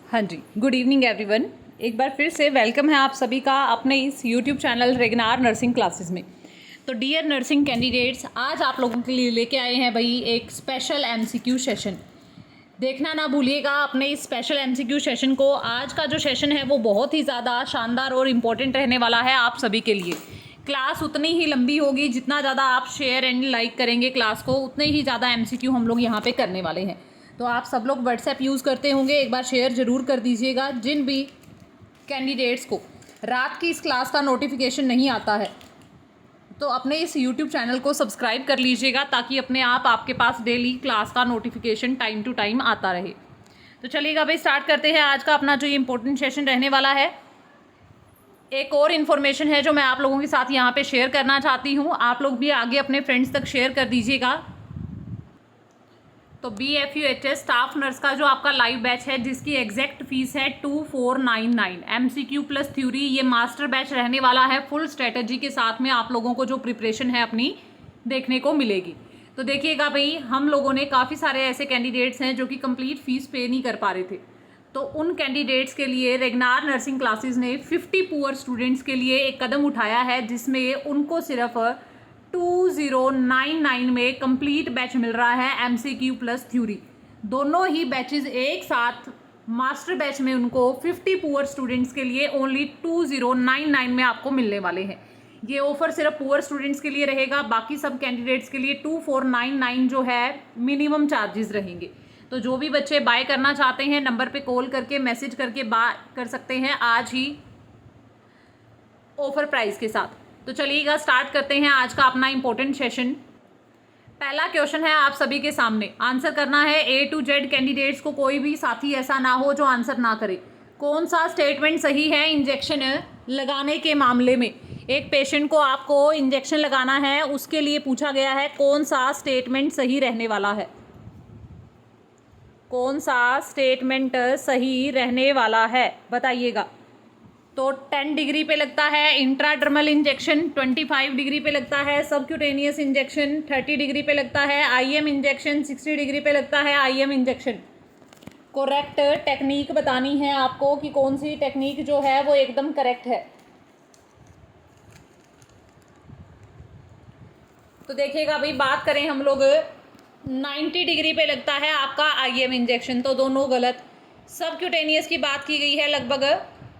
हाँ जी, good evening everyone. एक बार फिर से वेलकम है आप सभी का अपने इस यूट्यूब चैनल रेगनार नर्सिंग क्लासेस में। तो डियर नर्सिंग कैंडिडेट्स, आज आप लोगों के लिए लेके आए हैं भाई एक स्पेशल एमसीक्यू सेशन। देखना ना भूलिएगा अपने इस स्पेशल एमसीक्यू सेशन को। आज का जो सेशन है वो बहुत ही ज़्यादा शानदार और इम्पोर्टेंट रहने वाला है आप सभी के लिए। क्लास उतनी ही लंबी होगी, जितना ज़्यादा आप शेयर एंड लाइक करेंगे क्लास को, उतने ही ज़्यादा एमसीक्यू हम लोग यहाँ पे करने वाले हैं। तो आप सब लोग व्हाट्सएप यूज़ करते होंगे, एक बार शेयर ज़रूर कर दीजिएगा। जिन भी कैंडिडेट्स को रात की इस क्लास का नोटिफिकेशन नहीं आता है तो अपने इस यूट्यूब चैनल को सब्सक्राइब कर लीजिएगा, ताकि अपने आप आपके पास डेली क्लास का नोटिफिकेशन टाइम टू टाइम आता रहे। तो चलिएगा भाई, स्टार्ट करते हैं आज का अपना जो ये इंपॉर्टेंट सेशन रहने वाला है। एक और इन्फॉर्मेशन है जो मैं आप लोगों के साथ यहाँ पे शेयर करना चाहती हूँ, आप लोग भी आगे अपने फ्रेंड्स तक शेयर कर दीजिएगा। तो BFUHS स्टाफ नर्स का जो आपका लाइव बैच है, जिसकी एग्जैक्ट फीस है 2499, MCQ प्लस थ्योरी, ये मास्टर बैच रहने वाला है। फुल स्ट्रेटजी के साथ में आप लोगों को जो प्रिपरेशन है अपनी देखने को मिलेगी। तो देखिएगा भाई, हम लोगों ने काफ़ी सारे ऐसे कैंडिडेट्स हैं जो कि कंप्लीट फीस पे नहीं कर पा रहे थे। तो उन कैंडिडेट्स के लिए रेगनार नर्सिंग क्लासेस ने 50 पुअर स्टूडेंट्स के लिए एक कदम उठाया है, जिसमें उनको सिर्फ 2099 में कंप्लीट बैच मिल रहा है, MCQ प्लस थ्योरी। दोनों ही बैचेस एक साथ मास्टर बैच में उनको 50 पुअर स्टूडेंट्स के लिए ओनली 2099 में आपको मिलने वाले हैं। ये ऑफर सिर्फ पुअर स्टूडेंट्स के लिए रहेगा, बाकी सब कैंडिडेट्स के लिए 2499 जो है मिनिमम चार्जेस रहेंगे। तो जो भी बच्चे बाय करना चाहते हैं, नंबर पे कॉल करके मैसेज करके बाय कर सकते हैं आज ही ऑफर प्राइस के साथ। तो चलिएगा स्टार्ट करते हैं आज का अपना इंपॉर्टेंट सेशन। पहला क्वेश्चन है आप सभी के सामने, आंसर करना है A to Z। कैंडिडेट्स को कोई भी साथी ऐसा ना हो जो आंसर ना करे। कौन सा स्टेटमेंट सही है इंजेक्शन लगाने के मामले में? एक पेशेंट को आपको इंजेक्शन लगाना है, उसके लिए पूछा गया है कौन सा स्टेटमेंट सही रहने वाला है। कौन सा स्टेटमेंट सही रहने वाला है बताइएगा। तो 10 डिग्री पे लगता है इंट्राडर्मल इंजेक्शन, 25 डिग्री पे लगता है सबक्यूटेनियस इंजेक्शन, 30 डिग्री पे लगता है IM इंजेक्शन, 60 डिग्री पे लगता है IM इंजेक्शन। करेक्ट टेक्निक बतानी है आपको कि कौन सी टेक्निक जो है वो एकदम करेक्ट है। तो देखिएगा भाई, बात करें हम लोग 90 डिग्री पे लगता है आपका IM इंजेक्शन, तो दोनों गलत। सबक्यूटेनियस की बात की गई है, लगभग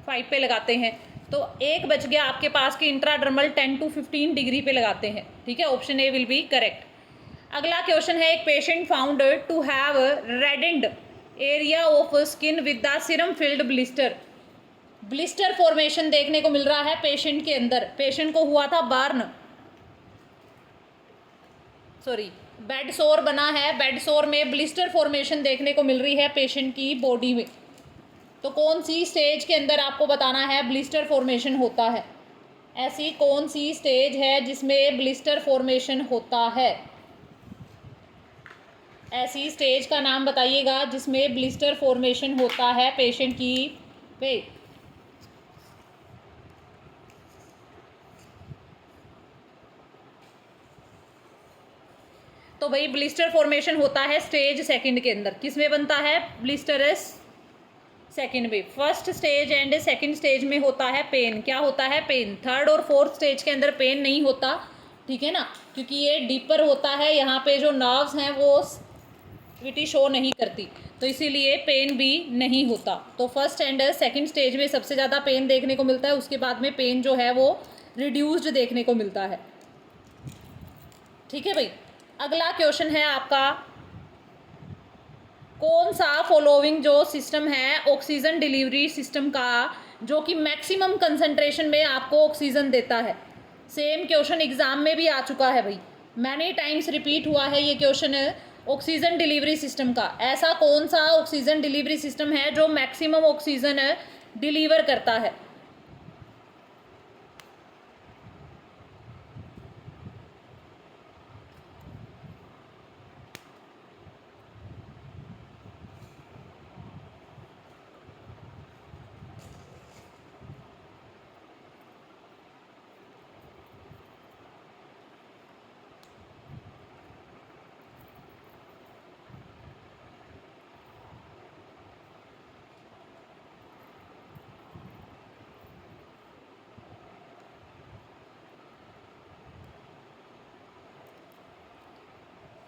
5 पे लगाते हैं। तो एक बच गया आपके पास कि इंट्राडर्मल 10 to 15 डिग्री पे लगाते हैं। ठीक है, option A will be correct. अगला क्वेश्चन है, एक patient found to have reddened area of skin with the serum filled blister. Blister formation देखने को मिल रहा है पेशेंट के अंदर। पेशेंट को हुआ था बर्न, सॉरी बेड सोर बना है, बेड सोर में ब्लिस्टर फॉर्मेशन देखने को मिल रही है पेशेंट की बॉडी में। तो कौन सी स्टेज के अंदर आपको बताना है ब्लिस्टर फॉर्मेशन होता है? ऐसी कौन सी स्टेज है जिसमें ब्लिस्टर फॉर्मेशन होता है? ऐसी स्टेज का नाम बताइएगा जिसमें ब्लिस्टर फॉर्मेशन होता है पेशेंट की पे। तो भाई ब्लिस्टर फॉर्मेशन होता है स्टेज सेकंड के अंदर। किसमें बनता है ब्लिस्टर? सेकंड में। First stage and second stage में होता है पेन। क्या होता है? पेन। थर्ड और फोर्थ स्टेज के अंदर पेन नहीं होता, ठीक है ना, क्योंकि ये डीपर होता है। यहाँ पे जो नर्व्स हैं वो एक्टिविटी शो नहीं करती, तो इसीलिए पेन भी नहीं होता। तो फर्स्ट एंड सेकंड स्टेज में सबसे ज़्यादा पेन देखने को मिलता है, उसके बाद में पेन जो है वो रिड्यूस्ड देखने को मिलता है। ठीक है भाई, अगला क्वेश्चन है आपका, कौन सा फॉलोइंग जो सिस्टम है ऑक्सीजन डिलीवरी सिस्टम का, जो कि मैक्सिमम कंसंट्रेशन में आपको ऑक्सीजन देता है? सेम क्वेश्चन एग्जाम में भी आ चुका है भाई, मैनी टाइम्स रिपीट हुआ है ये क्वेश्चन ऑक्सीजन डिलीवरी सिस्टम का। ऐसा कौन सा ऑक्सीजन डिलीवरी सिस्टम है जो मैक्सिमम ऑक्सीजन डिलीवर करता है?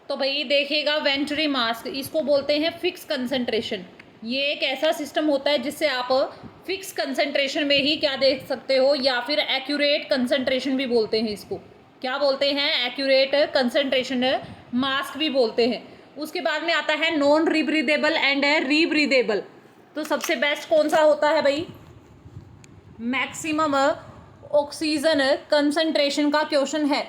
तो भाई देखिएगा, वेंचुरी मास्क इसको बोलते हैं फिक्स कंसंट्रेशन। ये एक ऐसा सिस्टम होता है जिससे आप फिक्स कंसंट्रेशन में ही क्या देख सकते हो, या फिर एक्यूरेट कंसंट्रेशन भी बोलते हैं इसको। क्या बोलते हैं? एक्यूरेट कंसंट्रेशन मास्क भी बोलते हैं। उसके बाद में आता है नॉन रीब्रीदेबल एंड रीब्रीदेबल। तो सबसे बेस्ट कौन सा होता है भाई? मैक्सिमम ऑक्सीजन कंसंट्रेशन का क्वेश्चन है।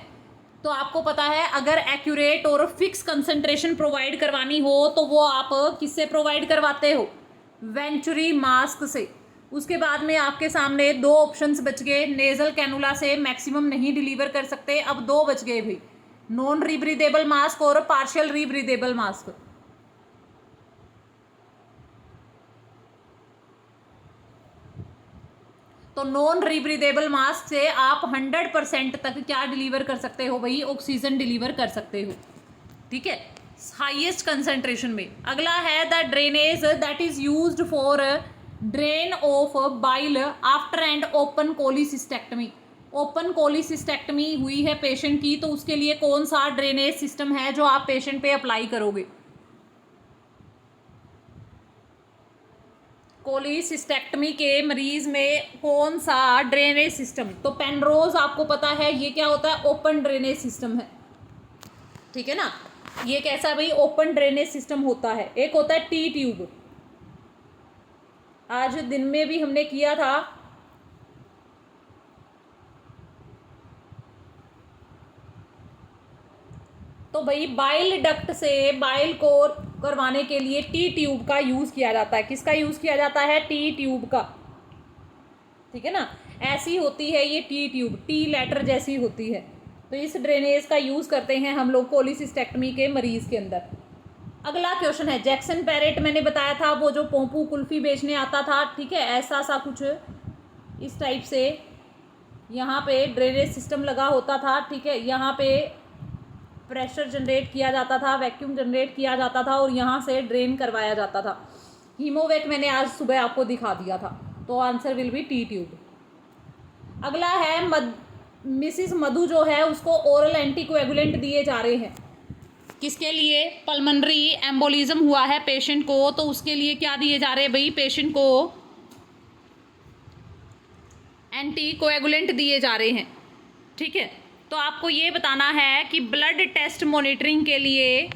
तो आपको पता है, अगर एक्यूरेट और फिक्स कंसंट्रेशन प्रोवाइड करवानी हो तो वो आप किससे प्रोवाइड करवाते हो? वेंचुरी मास्क से। उसके बाद में आपके सामने दो ऑप्शंस बच गए। नेजल कैनुला से मैक्सिमम नहीं डिलीवर कर सकते, अब दो बच गए भाई, नॉन रीब्रीदेबल मास्क और पार्शियल रीब्रीदेबल मास्क। तो नॉन रीब्रीदेबल मास्क से आप 100% तक क्या डिलीवर कर सकते हो भाई? ऑक्सीजन डिलीवर कर सकते हो, ठीक है, हाईएस्ट कंसंट्रेशन में। अगला है the drainage that is used for drain of bile after and open cholecystectomy. Open cholecystectomy हुई है पेशेंट की, तो उसके लिए कौन सा ड्रेनेज सिस्टम है जो आप पेशेंट पे अप्लाई करोगे? कोलिसिस्टेक्टमी के मरीज में कौन सा ड्रेनेज सिस्टम? तो पेनरोज आपको पता है ये क्या होता है? ओपन ड्रेनेज सिस्टम है, ठीक है ना। ये कैसा भाई? ओपन ड्रेनेज सिस्टम होता है। एक होता है टी ट्यूब, आज दिन में भी हमने किया था। तो भाई बाइल डक्ट से बाइल को करवाने के लिए टी ट्यूब का यूज किया जाता है। किसका यूज किया जाता है? टी ट्यूब का, ठीक है ना। ऐसी होती है ये टी ट्यूब, टी लेटर जैसी होती है। तो इस ड्रेनेज का यूज करते हैं हम लोग कोलिसिस्टेक्टमी के मरीज के अंदर। अगला क्वेश्चन है जैक्सन पैरेट, मैंने बताया था वो जो पोंपू कुल्फी बेचने आता था, ठीक है, ऐसा सा कुछ इस टाइप से यहाँ पे ड्रेनेज सिस्टम लगा होता था, ठीक है। यहाँ पे प्रेशर जनरेट किया जाता था, वैक्यूम जनरेट किया जाता था और यहाँ से ड्रेन करवाया जाता था। हीमोवेक मैंने आज सुबह आपको दिखा दिया था, तो answer will be T tube. अगला है मिसिस मधु जो है उसको ओरल एंटीकोएगुलेंट दिए जा रहे हैं। किसके लिए? पल्मोनरी एम्बोलिज्म हुआ है पेशेंट को, तो उसके लिए क्या दिए जा रहे हैं भाई? पेशेंट को एंटीकोएगुलेंट दिए जा रहे हैं, ठीक है। तो आपको ये बताना है कि ब्लड टेस्ट मॉनिटरिंग के लिए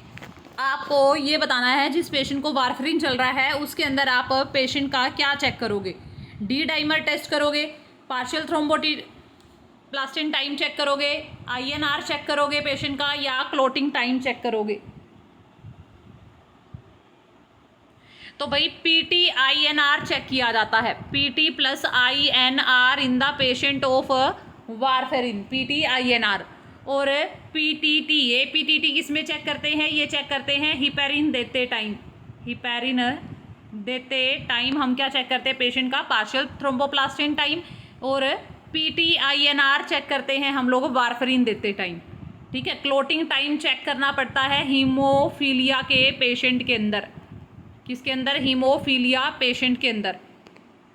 आपको ये बताना है, जिस पेशेंट को वारफरिन चल रहा है उसके अंदर आप पेशेंट का क्या चेक करोगे? डी डाइमर टेस्ट करोगे, पार्शियल थ्रोम्बोप्लास्टिन टाइम चेक करोगे, आईएनआर चेक करोगे पेशेंट का, या क्लोटिंग टाइम चेक करोगे? तो भाई पीटी आईएनआर चेक किया जाता है, PT plus INR in the patient of warfarin, PT INR. और पीटीटी, ये पीटीटी किस में चेक करते हैं? ये चेक करते हैं हिपैरिन देते टाइम, हिपैरिन देते टाइम हम क्या चेक करते हैं? पेशेंट का पार्शियल थ्रोम्बोप्लास्टिन टाइम। और पीटी आईएनआर चेक करते हैं हम लोग वारफेरिन देते टाइम, ठीक है। क्लोटिंग टाइम चेक करना पड़ता है हीमोफीलिया के पेशेंट के अंदर। किसके अंदर? हीमोफीलिया पेशेंट के अंदर।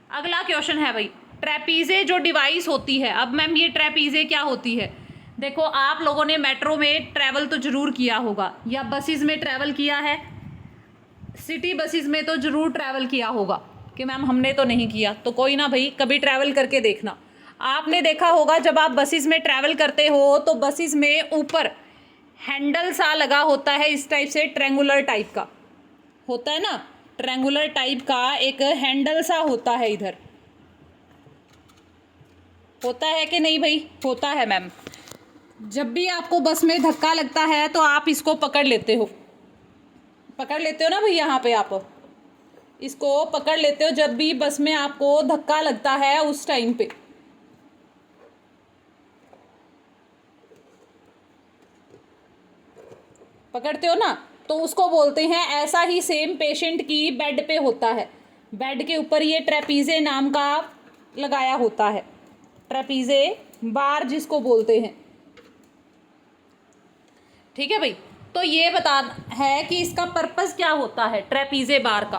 अगला क्वेश्चन है भाई ट्रेपीजे जो डिवाइस होती है। अब मैम ये ट्रेपीजे क्या होती है? देखो आप लोगों ने मेट्रो में ट्रैवल तो ज़रूर किया होगा, या बसेस में ट्रैवल किया है, सिटी बसेस में तो ज़रूर ट्रैवल किया होगा। कि मैम हमने तो नहीं किया, तो कोई ना भाई, कभी ट्रैवल करके देखना। आपने देखा होगा जब आप बसेस में ट्रैवल करते हो तो बसेस में ऊपर हैंडल सा लगा होता है, इस टाइप से ट्रेंगुलर टाइप का होता है ना, ट्रेंगुलर टाइप का एक हैंडल सा होता है, इधर होता है कि नहीं भाई? होता है मैम। जब भी आपको बस में धक्का लगता है तो आप इसको पकड़ लेते हो ना भाई, यहाँ पे आप इसको पकड़ लेते हो जब भी बस में आपको धक्का लगता है उस टाइम पे। पकड़ते हो ना, तो उसको बोलते हैं, ऐसा ही सेम पेशेंट की बेड पे होता है, बेड के ऊपर ये ट्रेपीजे नाम का लगाया होता है, ट्रेपीजे बार जिसको बोलते हैं, ठीक है भाई। तो ये बता है कि इसका पर्पस क्या होता है ट्रेपीजे बार का।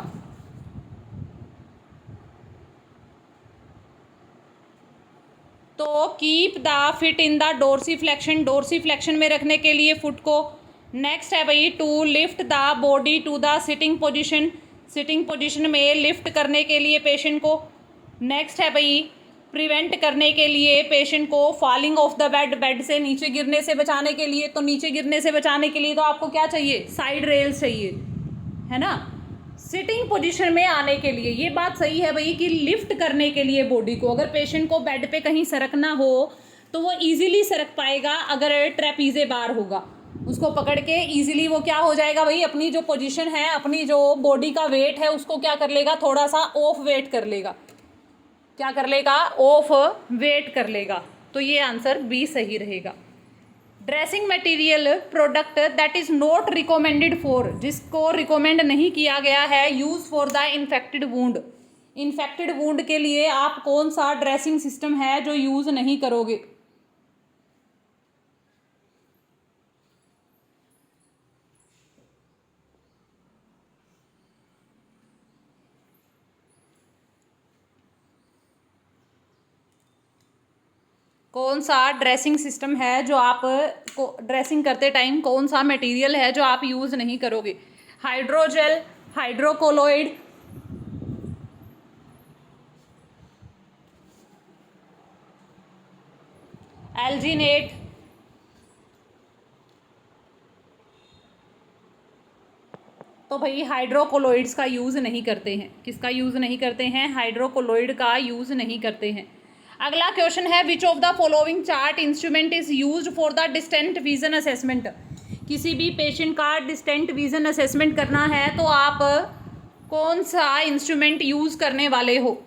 तो keep the fit in the dorsiflexion, dorsiflexion में रखने के लिए फुट को, नेक्स्ट है भाई to lift the body to the sitting position, sitting position में लिफ्ट करने के लिए पेशेंट को। नेक्स्ट है भाई प्रिवेंट करने के लिए पेशेंट को falling of the bed, bed से नीचे गिरने से बचाने के लिए। तो नीचे गिरने से बचाने के लिए तो आपको क्या चाहिए, साइड रेल्स चाहिए, है ना। सिटिंग पोजीशन में आने के लिए ये बात सही है भाई कि लिफ्ट करने के लिए बॉडी को, अगर पेशेंट को बेड पे कहीं सरकना हो तो वो इजीली सरक पाएगा अगर ट्रेपीजे बार होगा, उसको पकड़ के इजीली वो क्या हो जाएगा भाई, अपनी जो पोजीशन है, अपनी जो बॉडी का वेट है उसको क्या कर लेगा, थोड़ा सा ऑफ वेट कर लेगा। क्या कर लेगा, ऑफ वेट कर लेगा। तो ये आंसर बी सही रहेगा। Dressing material product that is not recommended for, जिसको रिकमेंड नहीं किया गया है use for the infected wound, infected wound के लिए आप कौन सा ड्रेसिंग सिस्टम है जो यूज नहीं करोगे। कौन सा ड्रेसिंग सिस्टम है जो आप को ड्रेसिंग करते टाइम कौन सा मटेरियल है जो आप यूज़ नहीं करोगे। हाइड्रोजेल, हाइड्रोकोलोइड, एल्जीनेट, तो भाई हाइड्रोकोलोइड्स का यूज़ नहीं करते हैं। किसका यूज़ नहीं करते हैं, हाइड्रोकोलोइड का यूज़ नहीं करते हैं। अगला क्वेश्चन है which of the following chart instrument is used for the distant vision assessment. किसी भी पेशेंट का डिस्टेंट विजन असेसमेंट करना है तो आप कौन सा इंस्ट्रूमेंट यूज करने वाले हो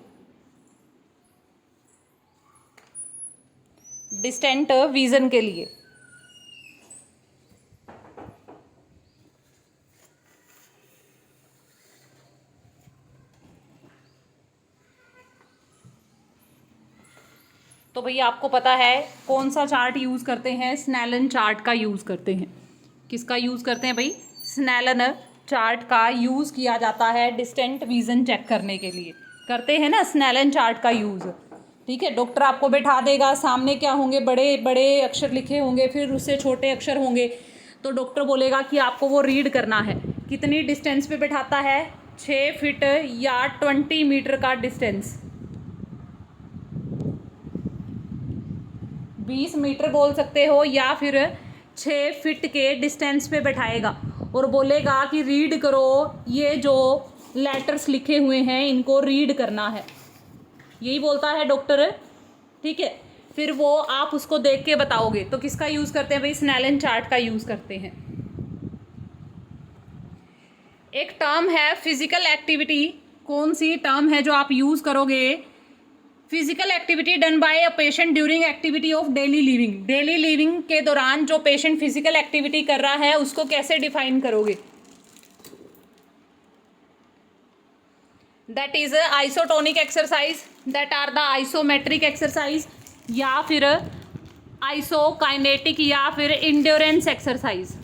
डिस्टेंट विजन के लिए। तो भैया आपको पता है कौन सा चार्ट यूज़ करते हैं, स्नेलन चार्ट का यूज़ करते हैं। किसका यूज़ करते हैं भाई, स्नेलन चार्ट का यूज़ किया जाता है डिस्टेंट विजन चेक करने के लिए, करते हैं ना स्नेलन चार्ट का यूज़। ठीक है, डॉक्टर आपको बैठा देगा, सामने क्या होंगे, बड़े बड़े अक्षर लिखे होंगे, फिर उससे छोटे अक्षर होंगे, तो डॉक्टर बोलेगा कि आपको वो रीड करना है। कितनी डिस्टेंस पे बैठाता है, 6 फीट या 20 मीटर का डिस्टेंस, 20 मीटर बोल सकते हो, या फिर 6 फीट के डिस्टेंस पे बैठाएगा और बोलेगा कि रीड करो, ये जो लेटर्स लिखे हुए हैं इनको रीड करना है, यही बोलता है डॉक्टर। ठीक है, फिर वो आप उसको देख के बताओगे। तो किसका यूज़ करते हैं भाई, स्नेलन चार्ट का यूज़ करते हैं। एक टर्म है फिजिकल एक्टिविटी, कौन सी टर्म है जो आप यूज़ करोगे, physical activity done by a patient during activity of daily living. Daily living के दौरान जो पेशेंट फिजिकल एक्टिविटी कर रहा है उसको कैसे डिफाइन करोगे। That is isotonic exercise, that are the isometric exercise, या फिर आइसोकाइनेटिक, या फिर इंड्योरेंस एक्सरसाइज।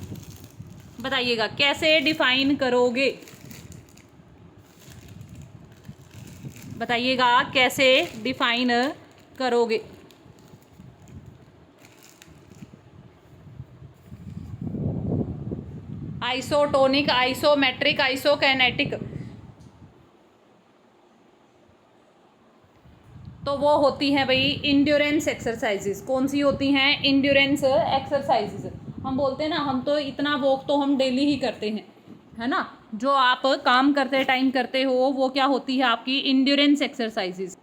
बताइएगा कैसे डिफाइन करोगे, बताइएगा कैसे डिफाइन करोगे। आइसोटोनिक, आइसोमेट्रिक, आइसोकाइनेटिक, तो वो होती हैं भाई इंड्योरेंस एक्सरसाइजेस। कौन सी होती हैं, इंड्योरेंस एक्सरसाइजेस। हम बोलते हैं ना, हम तो इतना वॉक तो हम डेली ही करते हैं, है ना, जो आप काम करते टाइम करते हो वो क्या होती है आपकी इंड्योरेंस एक्सरसाइजेस।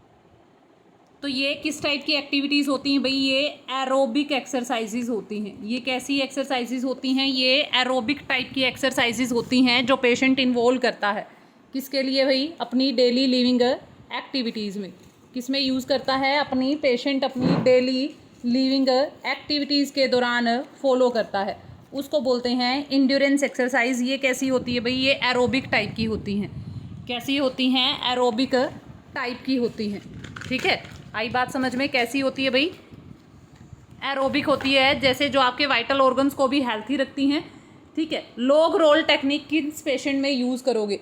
तो ये किस टाइप की एक्टिविटीज़ होती हैं भाई, ये एरोबिक एक्सरसाइजेज होती हैं। ये कैसी एक्सरसाइजेज होती हैं, ये एरोबिक टाइप की एक्सरसाइजेज होती हैं जो पेशेंट इन्वॉल्व करता है। किसके लिए भाई, अपनी डेली लिविंग एक्टिविटीज़ में। किस में यूज़ करता है, अपनी पेशेंट अपनी डेली लिविंग एक्टिविटीज़ के दौरान फॉलो करता है, उसको बोलते हैं इंड्योरेंस एक्सरसाइज। ये कैसी होती है भाई, ये एरोबिक टाइप की होती हैं। कैसी होती हैं, एरोबिक टाइप की होती हैं। ठीक है, आई बात समझ में, कैसी होती है भाई, एरोबिक होती है, जैसे जो आपके वाइटल ऑर्गन्स को भी हेल्थी रखती हैं। ठीक है, लॉग रोल टेक्निक किस पेशेंट में यूज़ करोगे,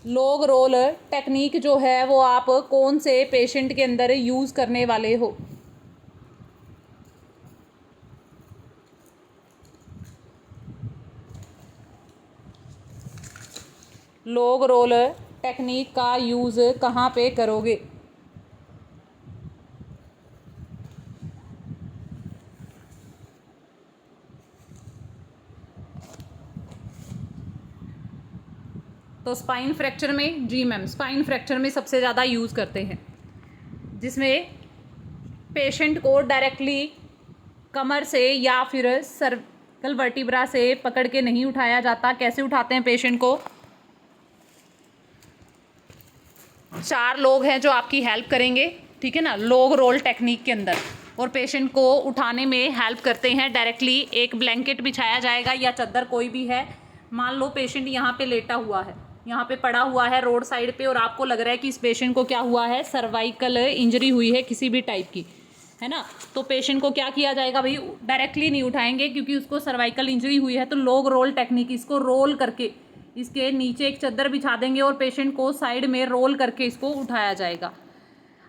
लॉग रोल टेक्निक जो है वो आप कौन से पेशेंट के अंदर यूज़ करने वाले हो। लॉग रोल टेक्निक का यूज़ कहाँ पे करोगे? तो स्पाइन फ्रैक्चर में, जी मैम, स्पाइन फ्रैक्चर में सबसे ज़्यादा यूज़ करते हैं, जिसमें पेशेंट को डायरेक्टली कमर से या फिर सर्विकल वर्टिब्रा से पकड़ के नहीं उठाया जाता। कैसे उठाते हैं पेशेंट को? 4 लोग हैं जो आपकी हेल्प करेंगे, ठीक है ना, लॉग रोल टेक्निक के अंदर, और पेशेंट को उठाने में हेल्प करते हैं डायरेक्टली। एक ब्लैंकेट बिछाया जाएगा या चादर कोई भी है। मान लो पेशेंट यहाँ पे लेटा हुआ है, यहाँ पे पड़ा हुआ है रोड साइड पे, और आपको लग रहा है कि इस पेशेंट को क्या हुआ है, सर्वाइकल इंजरी हुई है किसी भी टाइप की, है ना। तो पेशेंट को क्या किया जाएगा भाई? डायरेक्टली नहीं उठाएंगे क्योंकि उसको सर्वाइकल इंजरी हुई है। तो लॉग रोल टेक्निक, इसको रोल करके इसके नीचे एक चादर बिछा देंगे और पेशेंट को साइड में रोल करके इसको उठाया जाएगा।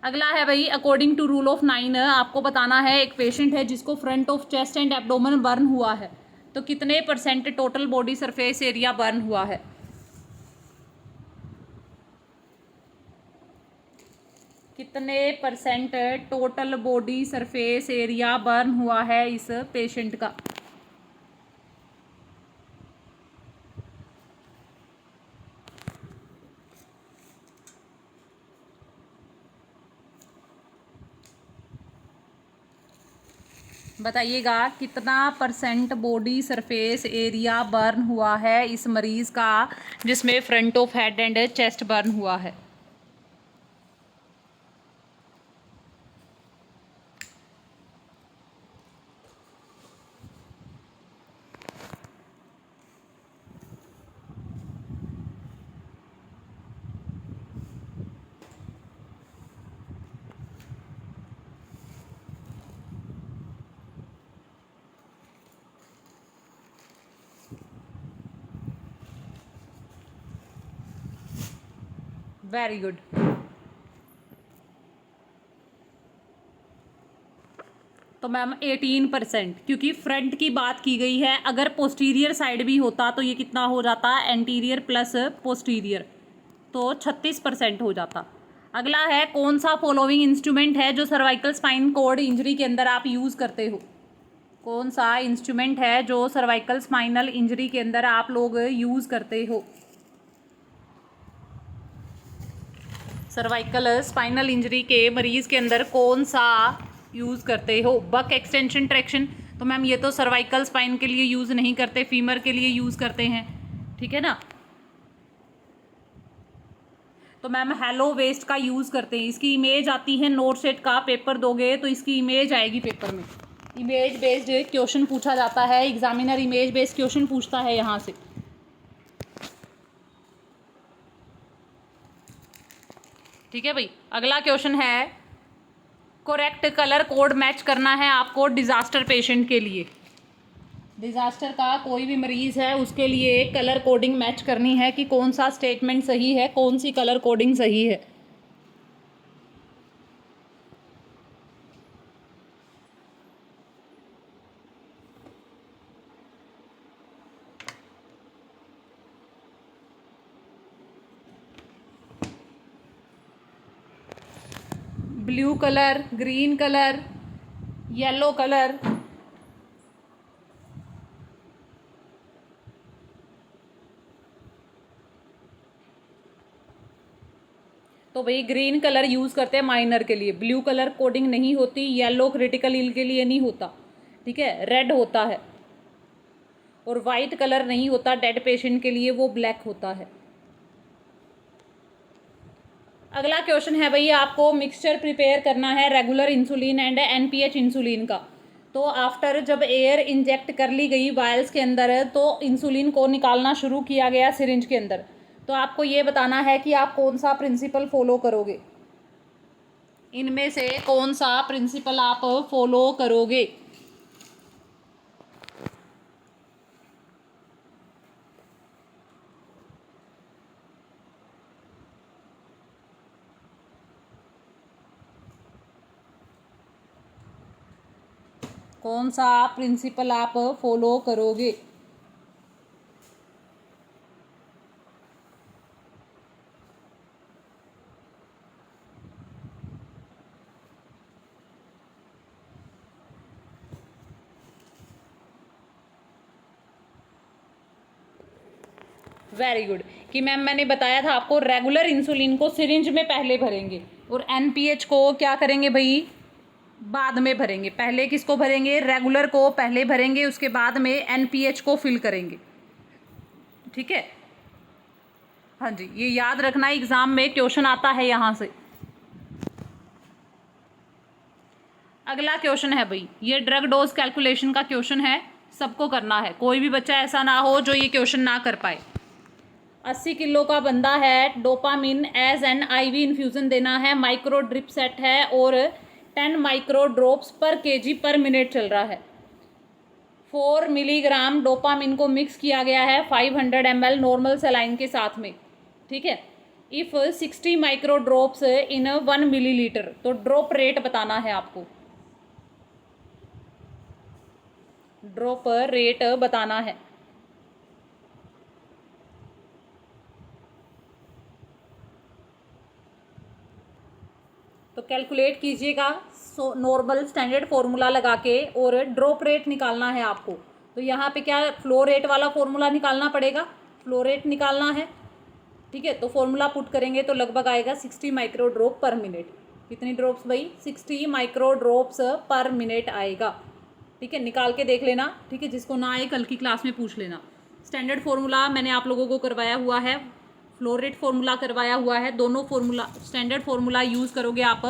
अगला है भाई, अकॉर्डिंग टू रूल ऑफ 9 आपको बताना है, एक पेशेंट है जिसको front of chest and abdomen burn हुआ है, तो कितने % total body surface area burn हुआ है? कितने % total body surface area burn हुआ है इस पेशेंट का? बताइएगा कितना % बॉडी सरफेस एरिया बर्न हुआ है इस मरीज का जिसमें front of head and chest burn हुआ है? Very good. तो मैम 18%, क्योंकि फ्रंट की बात की गई है। अगर पोस्टीरियर साइड भी होता तो ये कितना हो जाता? एंटीरियर प्लस पोस्टीरियर, तो 36% हो जाता। अगला है, कौन सा फॉलोइंग इंस्ट्रूमेंट है जो सर्वाइकल स्पाइन कॉर्ड इंजरी के अंदर आप यूज़ करते हो? कौन सा इंस्ट्रूमेंट है जो सर्वाइकल स्पाइनल इंजरी के अंदर आप लोग यूज़ करते हो? सर्वाइकल स्पाइनल इंजरी के मरीज़ के अंदर कौन सा यूज़ करते हो? बक एक्सटेंशन ट्रैक्शन। तो मैम ये तो सर्वाइकल स्पाइन के लिए यूज़ नहीं करते, फीमर के लिए यूज़ करते हैं, ठीक है ना। तो मैम हेलो वेस्ट का यूज़ करते हैं। इसकी इमेज आती है नोट सेट का, पेपर दोगे तो इसकी इमेज आएगी पेपर में। इमेज बेस्ड क्वेश्चन पूछा जाता है, एग्जामिनर इमेज बेस्ड क्वेश्चन पूछता है यहाँ से। ठीक है भाई। अगला क्वेश्चन है, करेक्ट कलर कोड मैच करना है आपको डिज़ास्टर पेशेंट के लिए। डिज़ास्टर का कोई भी मरीज़ है उसके लिए कलर कोडिंग मैच करनी है कि कौन सा स्टेटमेंट सही है, कौन सी कलर कोडिंग सही है। Blue colour, green colour, yellow colour. तो भाई ग्रीन कलर यूज़ करते हैं माइनर के लिए, ब्लू कलर कोडिंग नहीं होती, येलो क्रिटिकल इल के लिए नहीं होता, ठीक है, रेड होता है, और वाइट कलर नहीं होता डेड पेशेंट के लिए, वो ब्लैक होता है। अगला क्वेश्चन है भैया, आपको मिक्सचर प्रिपेयर करना है regular insulin and NPH insulin का। तो आफ्टर जब एयर इंजेक्ट कर ली गई वायल्स के अंदर, तो इंसुलिन को निकालना शुरू किया गया सिरिंज के अंदर। तो आपको ये बताना है कि आप कौन सा प्रिंसिपल फॉलो करोगे, इनमें से कौन सा प्रिंसिपल आप फॉलो करोगे। कौन सा प्रिंसिपल आप फॉलो करोगे? Very good. कि मैम मैंने बताया था आपको रेगुलर इंसुलिन को सिरिंज में पहले भरेंगे और एनपीएच को क्या करेंगे भाई, बाद में भरेंगे। पहले किसको भरेंगे, रेगुलर को पहले भरेंगे, उसके बाद में एनपीएच को फिल करेंगे। ठीक है, हाँ जी, ये याद रखना, एग्जाम में क्वेश्चन आता है यहाँ से। अगला क्वेश्चन है भाई, ये ड्रग डोज कैलकुलेशन का क्वेश्चन है, सबको करना है, कोई भी बच्चा ऐसा ना हो जो ये क्वेश्चन ना कर पाए। 80 किलो का बंदा है, dopamine as an IV infusion देना है, माइक्रो ड्रिप सेट है और 10 micro drops per KG per minute चल रहा है। 4 मिलीग्राम डोपामिन को मिक्स किया गया है 500 ml नॉर्मल सलाइन के साथ में। ठीक है, if 60 micro drops in 1 millilitre, तो ड्रॉप रेट बताना है आपको, ड्रॉप रेट बताना है। तो कैलकुलेट कीजिएगा नॉर्मल स्टैंडर्ड फॉर्मूला लगा के और ड्रॉप रेट निकालना है आपको। तो यहाँ पे क्या फ्लो रेट वाला फॉर्मूला निकालना पड़ेगा, फ्लो रेट निकालना है। ठीक है, तो फॉर्मूला पुट करेंगे तो लगभग आएगा 60 माइक्रो ड्रॉप पर मिनट। कितनी ड्रॉप्स भाई, 60 माइक्रो ड्रॉप्स पर मिनट आएगा। ठीक है, निकाल के देख लेना। ठीक है, जिसको ना आए कल की क्लास में पूछ लेना। स्टैंडर्ड फॉर्मूला मैंने आप लोगों को करवाया हुआ है, फ्लो रेट फॉर्मूला करवाया हुआ है, दोनों फॉर्मूला स्टैंडर्ड फॉर्मूला यूज़ करोगे आप।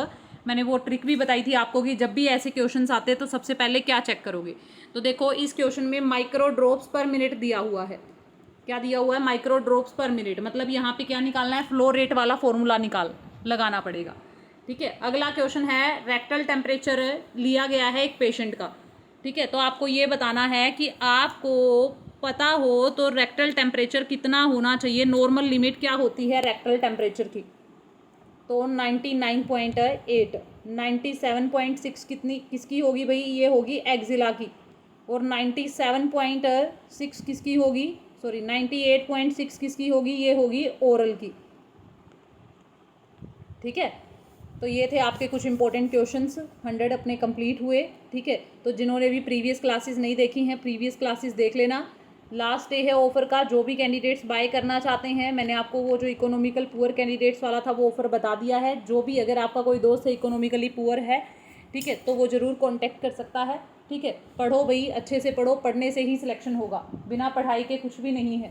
मैंने वो ट्रिक भी बताई थी आपको कि जब भी ऐसे क्वेश्चंस आते हैं तो सबसे पहले क्या चेक करोगे। तो देखो इस क्वेश्चन में माइक्रो ड्रॉप्स पर मिनट दिया हुआ है, क्या दिया हुआ है, माइक्रो ड्रॉप्स पर मिनट, मतलब यहाँ पे क्या निकालना है, फ्लो रेट वाला फॉर्मूला लगाना पड़ेगा। ठीक है, अगला क्वेश्चन है, रेक्टल टेम्परेचर लिया गया है एक पेशेंट का। ठीक है, तो आपको ये बताना है कि आपको पता हो तो रेक्टल टेम्परेचर कितना होना चाहिए, नॉर्मल लिमिट क्या होती है रेक्टल टेम्परेचर की। तो 99.8, 97.6 कितनी किसकी होगी भाई, ये होगी एक्जिला की, और 97.6 किसकी होगी, सॉरी 98.6 किसकी होगी, ये होगी ओरल की। ठीक है, तो ये थे आपके कुछ इंपॉर्टेंट क्वेश्चंस, 100 अपने कंप्लीट हुए। ठीक है, तो जिन्होंने भी प्रीवियस क्लासेस नहीं देखी हैं, प्रीवियस क्लासेस देख लेना। लास्ट डे है ऑफ़र का, जो भी कैंडिडेट्स बाय करना चाहते हैं, मैंने आपको वो जो इकोनॉमिकल पुअर कैंडिडेट्स वाला था वो ऑफ़र बता दिया है। जो भी अगर आपका कोई दोस्त इकोनॉमिकली पुअर है, ठीक है, तो वो ज़रूर कॉन्टैक्ट कर सकता है। ठीक है, पढ़ो भाई, अच्छे से पढ़ो, पढ़ने से ही सिलेक्शन होगा, बिना पढ़ाई के कुछ भी नहीं है।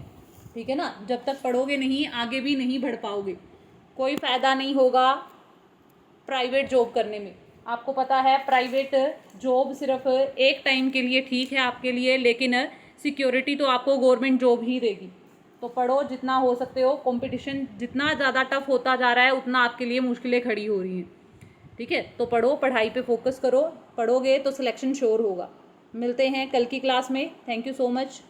ठीक है ना, जब तक पढ़ोगे नहीं आगे भी नहीं बढ़ पाओगे, कोई फ़ायदा नहीं होगा प्राइवेट जॉब करने में। आपको पता है प्राइवेट जॉब सिर्फ एक टाइम के लिए ठीक है आपके लिए, लेकिन सिक्योरिटी तो आपको गवर्नमेंट जॉब ही देगी। तो पढ़ो जितना हो सकते हो, कंपटीशन जितना ज़्यादा टफ होता जा रहा है उतना आपके लिए मुश्किलें खड़ी हो रही हैं। ठीक है, तो पढ़ो, पढ़ाई पे फोकस करो, पढ़ोगे तो सिलेक्शन श्योर होगा। मिलते हैं कल की क्लास में। Thank you so much.